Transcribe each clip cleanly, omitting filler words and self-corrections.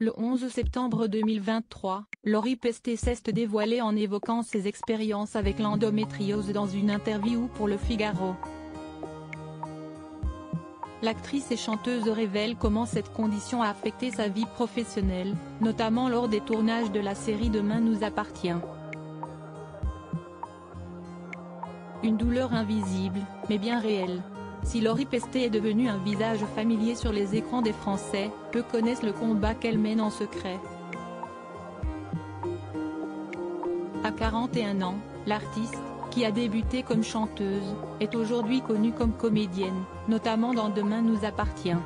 Le 11 septembre 2023, Laurie Pestet s'est dévoilée en évoquant ses expériences avec l'endométriose dans une interview pour Le Figaro. L'actrice et chanteuse révèle comment cette condition a affecté sa vie professionnelle, notamment lors des tournages de la série Demain nous appartient. Une douleur invisible, mais bien réelle. Si Laurie Pestet est devenue un visage familier sur les écrans des Français, peu connaissent le combat qu'elle mène en secret. À 41 ans, l'artiste, qui a débuté comme chanteuse, est aujourd'hui connue comme comédienne, notamment dans Demain nous appartient.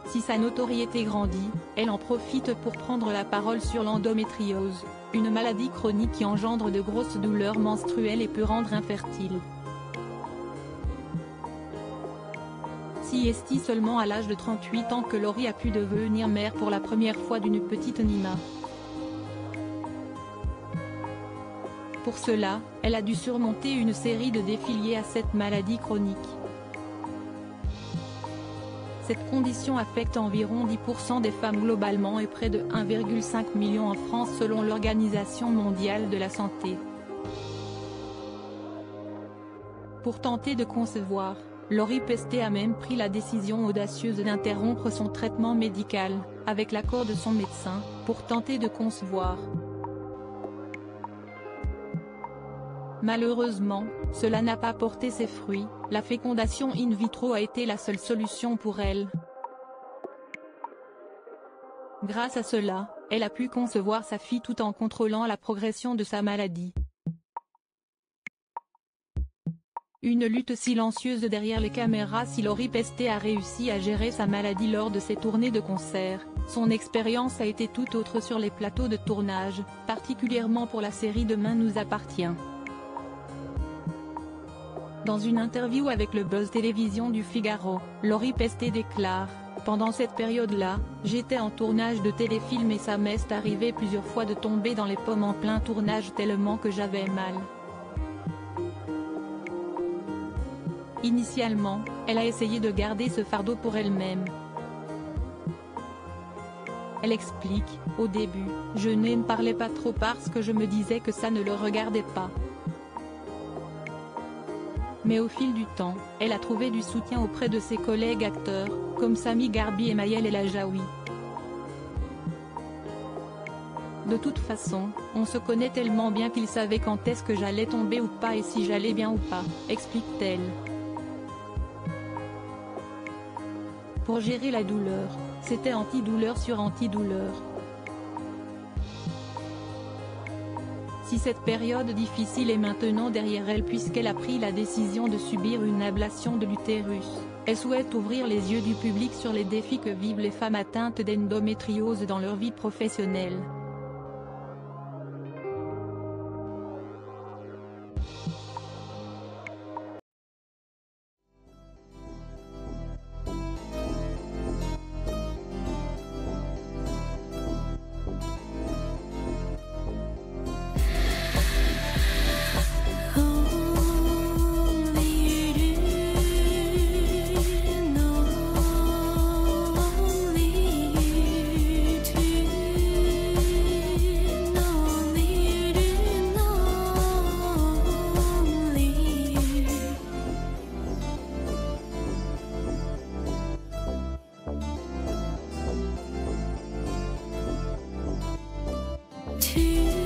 Si sa notoriété grandit, elle en profite pour prendre la parole sur l'endométriose, une maladie chronique qui engendre de grosses douleurs menstruelles et peut rendre infertile. Si est seulement à l'âge de 38 ans que Laurie a pu devenir mère pour la première fois d'une petite Nina. Pour cela, elle a dû surmonter une série de défis liés à cette maladie chronique. Cette condition affecte environ 10% des femmes globalement et près de 1,5 million en France selon l'Organisation mondiale de la santé. Pour tenter de concevoir, Laurie Pestet a même pris la décision audacieuse d'interrompre son traitement médical, avec l'accord de son médecin, pour tenter de concevoir. Malheureusement, cela n'a pas porté ses fruits, la fécondation in vitro a été la seule solution pour elle. Grâce à cela, elle a pu concevoir sa fille tout en contrôlant la progression de sa maladie. Une lutte silencieuse derrière les caméras. Si Laurie Pestet a réussi à gérer sa maladie lors de ses tournées de concerts, son expérience a été tout autre sur les plateaux de tournage, particulièrement pour la série Demain nous appartient. Dans une interview avec le Buzz Télévision du Figaro, Laurie Pestet déclare « Pendant cette période-là, j'étais en tournage de téléfilm et ça m'est arrivé plusieurs fois de tomber dans les pommes en plein tournage tellement que j'avais mal. » Initialement, elle a essayé de garder ce fardeau pour elle-même. Elle explique « Au début, je ne parlais pas trop parce que je me disais que ça ne le regardait pas. Mais au fil du temps, elle a trouvé du soutien auprès de ses collègues acteurs, comme Sami Garbi et Maëlle El Ajaoui. De toute façon, on se connaît tellement bien qu'ils savaient quand est-ce que j'allais tomber ou pas et si j'allais bien ou pas, explique-t-elle. Pour gérer la douleur, c'était antidouleur sur antidouleur. Si cette période difficile est maintenant derrière elle puisqu'elle a pris la décision de subir une ablation de l'utérus, elle souhaite ouvrir les yeux du public sur les défis que vivent les femmes atteintes d'endométriose dans leur vie professionnelle. To